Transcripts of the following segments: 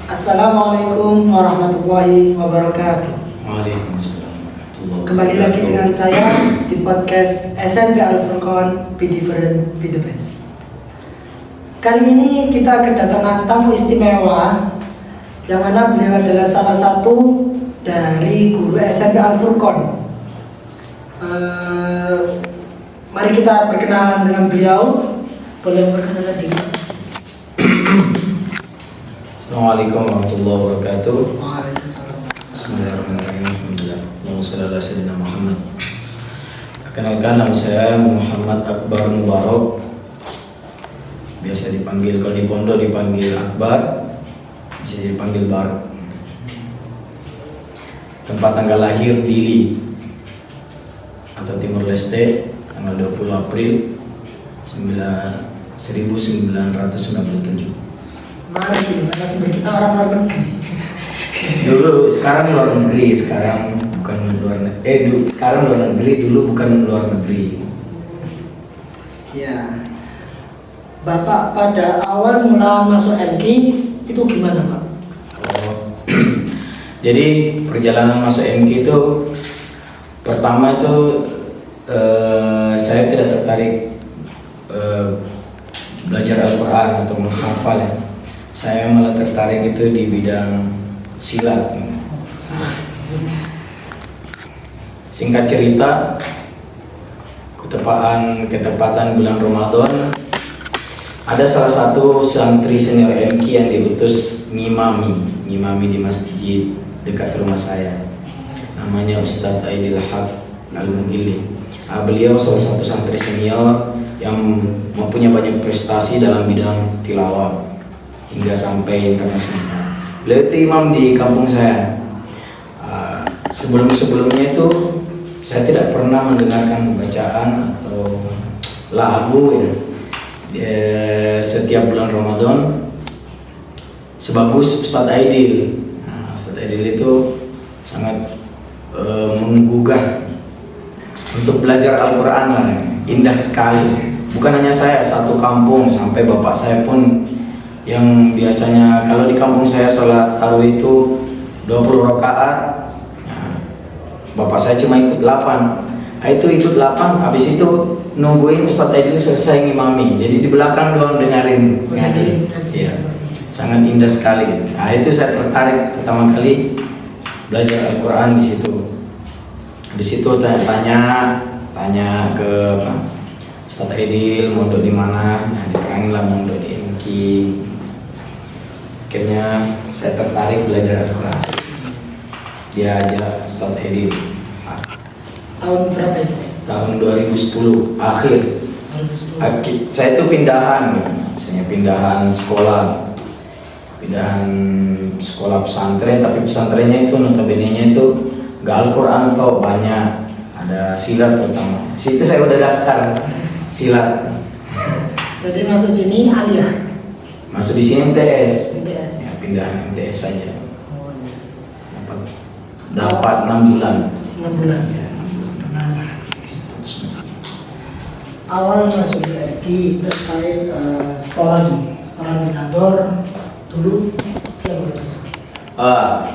Assalamualaikum warahmatullahi wabarakatuh. Waalaikumsalam warahmatullahi Kembali lagi wabarakatuh. dengan saya di podcast SMP Al Furqan, Be Different, Be The Best. Kali ini kita kedatangan tamu istimewa, yang mana beliau adalah salah satu dari guru SMP Al Furqan. Mari kita perkenalan dengan beliau. Boleh perkenalan diri? Assalamualaikum warahmatullahi wabarakatuh. Waalaikumsalam. Bismillahirrahmanirrahim. Alhamdulillah. Allahumma shalli ala sayyidina Muhammad. Perkenalkan, nama saya Muhammad Akbar Mubarak. Biasa dipanggil, kalau di pondok dipanggil Akbar, bisa dipanggil Bar. Tempat tanggal lahir Dili atau Timur Leste, tanggal 20 April 1997. Mari kita orang luar negeri. Dulu, sekarang luar negeri, sekarang bukan luar negeri. Sekarang luar negeri, dulu bukan luar negeri. Ya, Bapak pada awal mula masuk MK itu gimana, Pak? Oh, jadi perjalanan masuk MK itu pertama itu saya tidak tertarik belajar Al-Quran atau menghafal ya. Saya malah tertarik itu di bidang silat. Singkat cerita, ketepatan bulan Ramadan, ada salah satu santri senior MK yang diutus ngimami di masjid dekat rumah saya. Namanya Ustadz Aidil Haq Al-Mugili. Beliau salah satu santri senior yang mempunyai banyak prestasi dalam bidang tilawah hingga sampai internasional. Beliau itu imam di kampung saya. Sebelumnya itu saya tidak pernah mendengarkan bacaan atau lagu ya. Setiap bulan Ramadan sebagus Ustadz Aidil. Ustadz Aidil itu sangat menggugah untuk belajar Al-Quran lah. Indah sekali. Bukan hanya saya, satu kampung, sampai bapak saya pun yang biasanya kalau di kampung saya sholat tarawih itu 20 rakaat, bapak saya cuma ikut 8. Itu ikut 8, habis itu nungguin Ustadz Aidil selesai ngimami. Jadi di belakang doang dengerin ngaji. Ya, sangat indah sekali. Itu saya tertarik pertama kali belajar Al-Quran di situ. Di situ tanya ke Ustadz Aidil mondok di mana, diterangin lah mondok di MK. Akhirnya saya tertarik belajar Al-Quran. Dia ajak Ustadz Aidil. Tahun berapa itu? Tahun 2010 akhir. 2010. Saya itu pindahan sekolah, pesantren, tapi pesantrennya itu notabene-nya itu gak Al-Quran kok, banyak ada silat terutama. Situ saya udah daftar silat. Jadi masuk sini aliyah. Masuk di sini MTS. MTS. Ya, pindahan MTS saja. Oh, iya. Dapat 6 bulan. 6 bulan. Ya, 6 bulan. Awal masuk di MK terkait sekolah di Nador dulu siapa itu?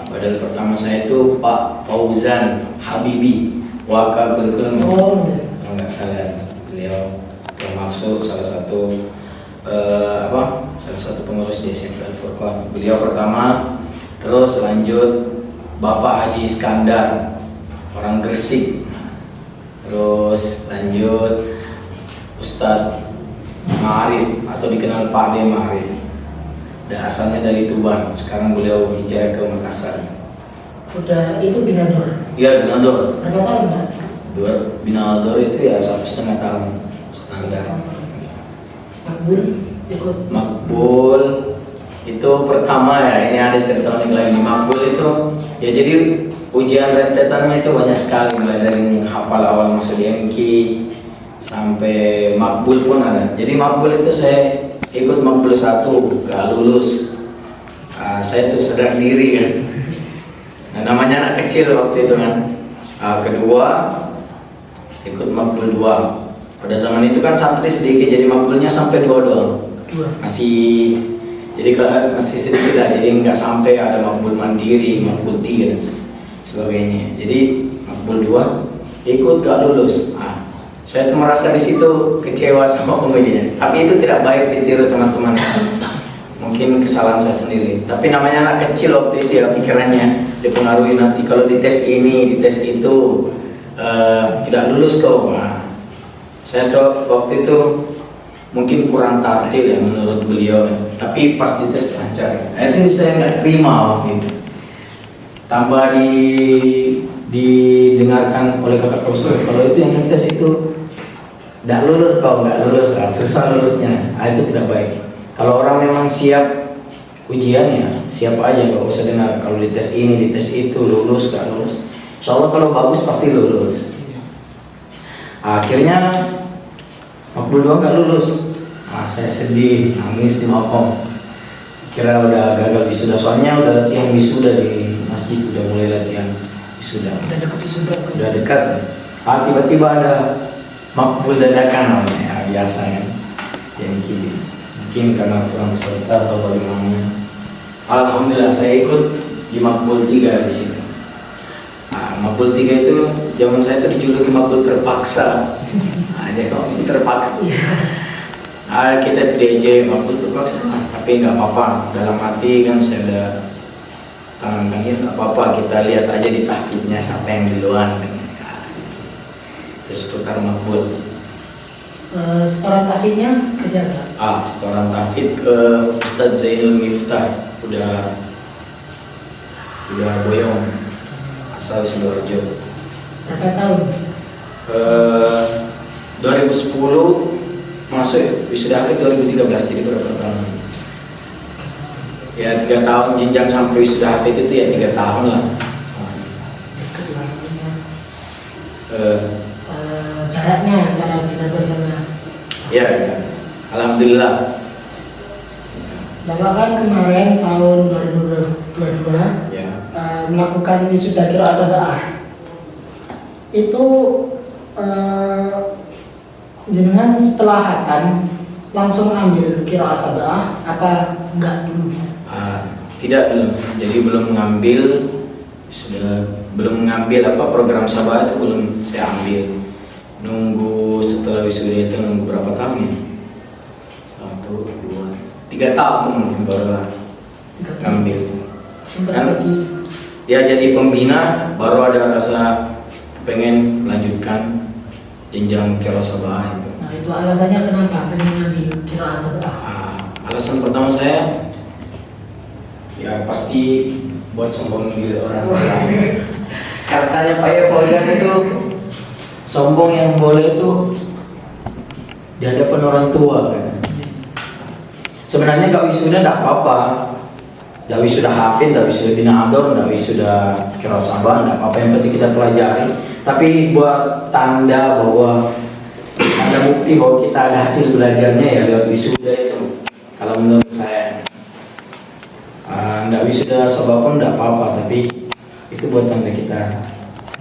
Padahal pertama saya itu Pak Fauzan Habibi Wakabul Kulmi. Oh, iya. Kalau nggak salah, beliau termasuk salah satu pengurus di SMP Al Furqan. Beliau pertama, terus lanjut Bapak Haji Iskandar, orang Gresik. Terus lanjut Ustadz Ma'arif atau dikenal Pak D Ma'arif. Dan asalnya dari Tuban, sekarang beliau hijrah ke Makassar. Udah itu Binador. Iya, Binador. Berapa tahun, Pak? Binador itu ya 1,5 tahun. Standar. Makbul ikut. Makbul itu pertama ya, ini ada cerita unik lagi. Makbul itu ya, jadi ujian rentetannya itu banyak sekali, mulai dari menghafal awal masuk di MK sampai makbul pun ada. Jadi makbul itu saya ikut makbul 1, gak lulus. Saya tuh sadar diri kan. Nah, namanya anak kecil waktu itu kan. Kedua ikut makbul 2. Pada zaman itu kan santri sedikit, jadi makbulnya sampai 2 doang. Masih Jadi kalau masih sedikit lah, jadi nggak sampai ada makbul mandiri, makbul 3 dan sebagainya. Jadi makbul 2 ikut gak lulus. Saya tuh merasa di situ kecewa sama pengujinya. Tapi itu tidak baik ditiru teman-teman. Mungkin kesalahan saya sendiri. Tapi namanya anak kecil waktu itu ya, pikirannya dipengaruhi nanti kalau di tes ini, di tes itu tidak lulus kok. Saya waktu itu mungkin kurang tartil ya menurut beliau. Tapi pas di tes lancar. Itu saya nggak terima waktu itu. Tambah didengarkan oleh kakak profesor, kalau itu yang tes itu nggak lulus kok, nggak lulus, susah lulusnya. Itu tidak baik. Kalau orang memang siap ujiannya, siap aja, nggak usah dengar kalau di tes ini, di tes itu, lulus nggak lulus. Insya Allah kalau bagus pasti lulus. Akhirnya makbul 2 nggak lulus. Saya sedih, nangis di makom. Kira udah gagal wisuda, soalnya udah latihan wisuda di masjid, udah mulai latihan wisuda. Udah dekat wisuda. Udah dekat. Tiba-tiba ada makbul dadakan, ya biasa kan. Ya mungkin karena kurang serta atau bagaimana. Alhamdulillah saya ikut di makbul 3 di sini. Makbul 3 itu zaman saya itu dijuluki makbul terpaksa. Jadi kalau terpaksa. Kita itu diajak makbul terpaksa, tapi nggak apa-apa. Dalam hati kan saya udah tangan kaki, nggak apa-apa. Kita lihat aja di tahfidnya siapa yang duluan. Itu seputar makbul. Setoran tahfidnya ke siapa? Setoran tahfid ke Ustadz Zainul Miftah, udah boyong, asal Sidoarjo. Berapa tahun? 2010 masuk wisuda hafid 2013, jadi berapa tahun? Ya 3 tahun jenjang sampai wisuda hafid itu ya 3 tahun lah. Dekat lah maksudnya. Jaraknya antara belajar sama. Ya, alhamdulillah. Bapak kan kemarin tahun 2022 Ya. Melakukan wisuda qiraah sab'ah. Itu jenengan setelah hatam langsung ambil qiraah sab'ah apa enggak dulu? Tidak dulu. Jadi belum mengambil program sab'ah itu belum saya ambil. Nunggu setelah wisuda itu nunggu berapa tahun ya? 1, 2, 3 tahun mungkin baru ngambil. Kan jadi pembina baru ada rasa pengen melanjutkan jenjang qiraah sab'ah itu. Nah itu alasannya kenapa pengen ambil qiraah sab'ah? Alasan pertama saya ya pasti buat sombong diri orang lain. Katanya Pak Fauzan itu sombong yang boleh itu di hadapan orang tua kan. Sebenarnya gak wisuda gak apa-apa, gak wisuda hafid, gak wisuda bina'ador, gak wisuda qiraah sab'ah, gak apa-apa, yang penting kita pelajari. Tapi buat tanda bahwa ada bukti bahwa kita ada hasil belajarnya ya lewat wisuda itu. Kalau menurut saya gak wisuda sab'ah pun gak apa-apa, tapi itu buat tanda kita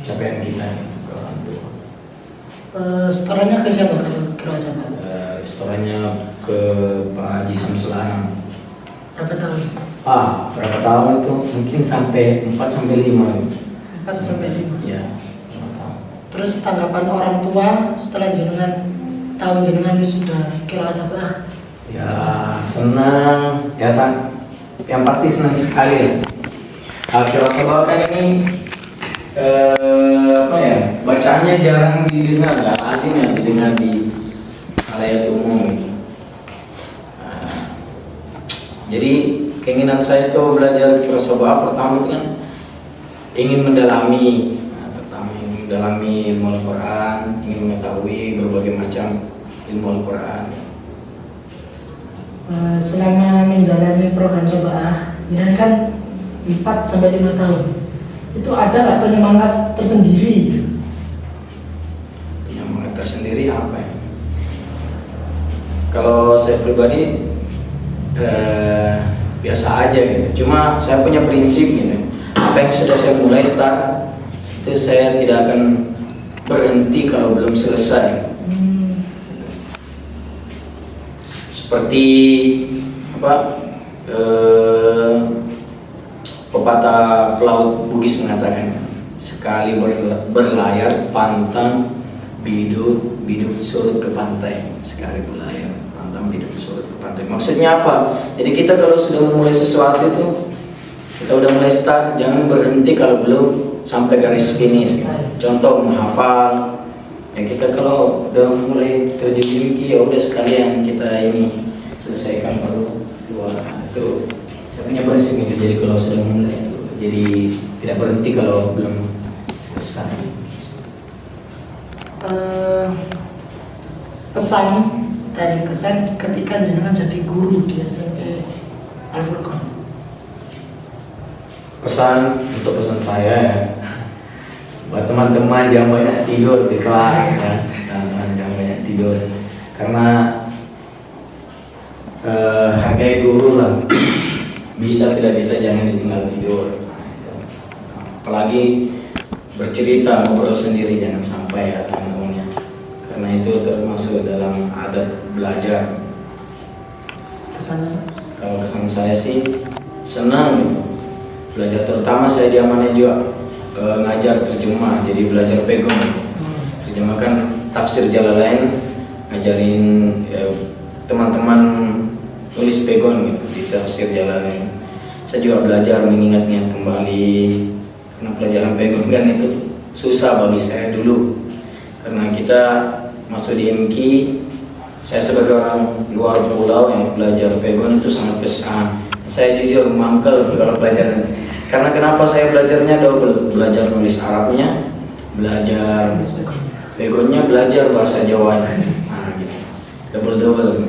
capaian kita. Setorannya ke siapa kalau qiraah sab'ah? Setorannya ke Pak Haji Samsul Anam. Berapa tahun? Berapa tahun itu? Mungkin sampai 4 sampai 5. 4 sampai 5. Ya. Terus tanggapan orang tua setelah jenengan wisuda qiraah sab'ah? Ya senang, ya yang pasti senang sekali. Qiraah sab'ah kan ini bacaannya jarang didengar, nggak asing ya didengar di khalayak umum. Jadi keinginan saya itu belajar qiraah sab'ah pertama itu kan ingin mendalami ilmu Al-Quran, ingin mengetahui berbagai macam ilmu Al-Quran. Selama menjalani program sab'ah, dan kan 4 sampai 5 tahun, itu ada nggak penyemangat tersendiri? Penyemangat tersendiri apa ya? Kalau saya pribadi biasa aja gitu. Cuma saya punya prinsip gitu. Apa yang sudah saya mulai start itu saya tidak akan berhenti kalau belum selesai. Seperti eh, pepatah pelaut Bugis mengatakan, sekali berlayar pantang biduk surut ke pantai. Sekali berlayar pantang biduk surut ke pantai. Maksudnya apa? Jadi kita kalau sudah memulai sesuatu itu, kita udah mulai start, jangan berhenti kalau belum sampai garis finish. Contoh menghafal, ya kita kalau udah mulai terjun mimpi, ya udah sekalian kita ini selesaikan baru dua. Itu saya punya prinsip itu. Jadi kalau sudah mulai itu, jadi tidak berhenti kalau belum selesai. Pesan dan kesan ketika jenengan jadi guru di SMP Al-Furqan. Pesan saya ya, buat teman-teman jangan banyak tidur di kelas ya, jangan banyak tidur, karena hargai guru lah. Bisa tidak bisa jangan ditinggal tidur. Apalagi bercerita, ngobrol sendiri jangan sampai ya teman-temannya, karena itu termasuk dalam adab belajar. Kesannya? Kalau kesan saya sih senang gitu belajar, terutama saya di Amannya juga ngajar terjemah, jadi belajar pegon, terjemahkan tafsir Jalalain, ngajarin teman-teman nulis pegon gitu di tafsir Jalalain. Saya juga belajar mengingat-ingat kembali, karena pelajaran pegon kan itu susah bagi saya dulu, karena kita masuk di MK, saya sebagai orang luar pulau yang belajar pegon itu sangat besar. Saya jujur mangkel kalau pelajaran. Karena kenapa saya belajarnya double, belajar nulis Arabnya, belajar pegonnya, belajar bahasa Jawanya, nah, gitu. Double.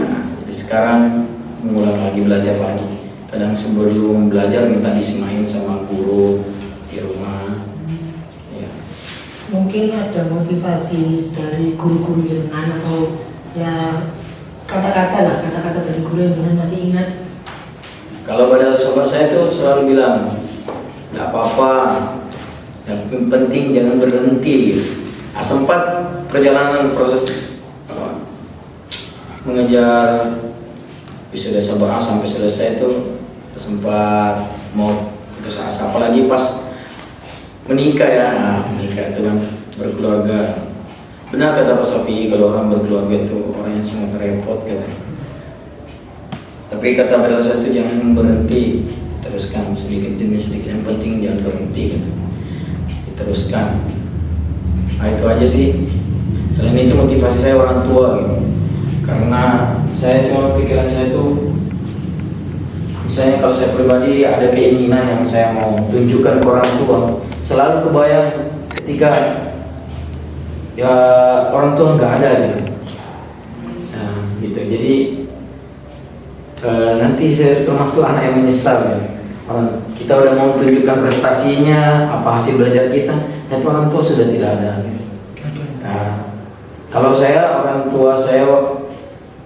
Nah, jadi sekarang mengulang lagi, belajar lagi. Kadang sebelum belajar minta disimain sama guru di rumah. Ya. Mungkin ada motivasi dari guru-guru jenengan atau ya kata-kata dari guru yang jenengan masih ingat. Kalau pada sobat saya tuh selalu bilang, nggak apa-apa, yang penting jangan berhenti. Sempat perjalanan proses mengejar wisuda sabah sampai selesai itu sempat mau putus asa, apalagi pas menikah ya. Menikah itu kan berkeluarga. Benar kata Pak Sofi, kalau orang berkeluarga itu orang yang sangat repot katanya. Tapi kata pada satu, jangan berhenti, teruskan sedikit demi sedikit, yang penting jangan berhenti gitu. Diteruskan. Nah itu aja sih. Selain itu motivasi saya orang tua gitu. Karena saya cuma pikiran saya tuh, misalnya kalau saya pribadi ada keinginan yang saya mau tunjukkan ke orang tua, selalu kebayang ketika ya orang tua nggak ada gitu. Nah, gitu. Jadi nanti saya termasuk anak yang menyesal ya. Kita udah mau tunjukkan prestasinya, apa hasil belajar kita, tapi orang tua sudah tidak ada. Nah, kalau saya orang tua saya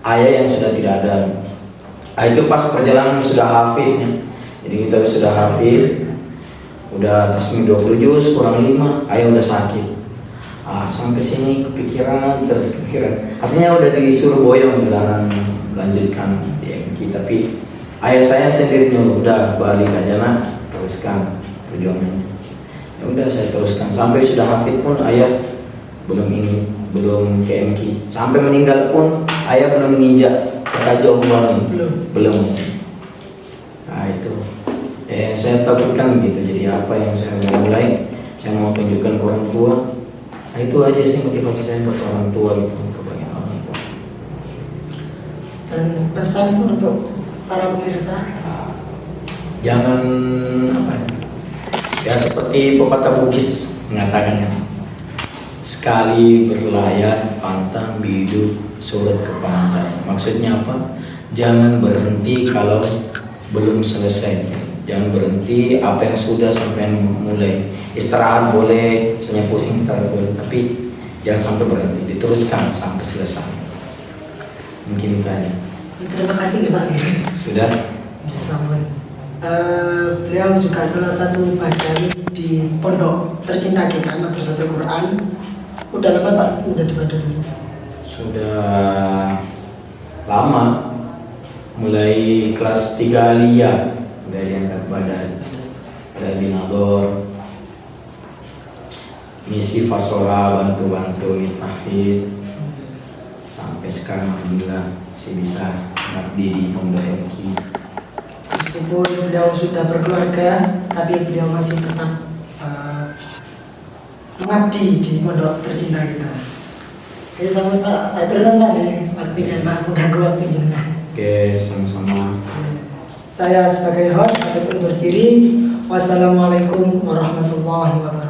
ayah yang sudah tidak ada. Nah, itu pas perjalanan sudah hafid ya. Jadi kita sudah hafid, udah tasmi 20 juz kurang 5, ayah udah sakit. Sampai sini kepikiran. Aslinya udah disuruh boyong, dilarang lanjutkan di MK, tapi ayah saya sendiri udah balik aja nak, teruskan perjuangannya. Ya udah saya teruskan sampai sudah hafid pun ayah belum ke MK. Sampai meninggal pun ayah belum menginjak jauh belum. Nah itu saya takutkan gitu. Jadi apa yang saya mau mulai, saya mau tunjukkan ke orang tua. Nah itu aja sih motivasi saya buat orang tua gitu, kebanyakan orang tua. Dan pesan untuk para pemirsa, jangan ya seperti pepatah Bugis mengatakannya, sekali berlayar pantang biduk surut ke pantai. Maksudnya apa? Jangan berhenti kalau belum selesai. Jangan berhenti apa yang sudah sampai mulai. Istirahat boleh, misalnya pusing istirahat boleh, tapi jangan sampai berhenti, diteruskan sampai selesai. Mungkin itu aja. terima kasih Pak. Sudah. Ya, sambung. Beliau juga salah satu bagian di pondok tercinta kita, Madrasatul Quran. Udah lama Pak menjadi bagian ini? Sudah lama. mulai kelas 3 Alia udah diangkat badan, Nador, misi Fasola bantu-bantu nih tahfidz sampai sekarang alhamdulillah masih bisa mengabdi di Pondok MQ. Meskipun beliau sudah berkeluarga, tapi beliau masih tetap mengabdi di pondok tercinta kita. Oke, sampai Pak Aitron tadi waktunya, maaf mengganggu waktu jenengan. Oke, sama-sama. Saya sebagai host pamit undur diri. Wassalamualaikum warahmatullahi wabarakatuh.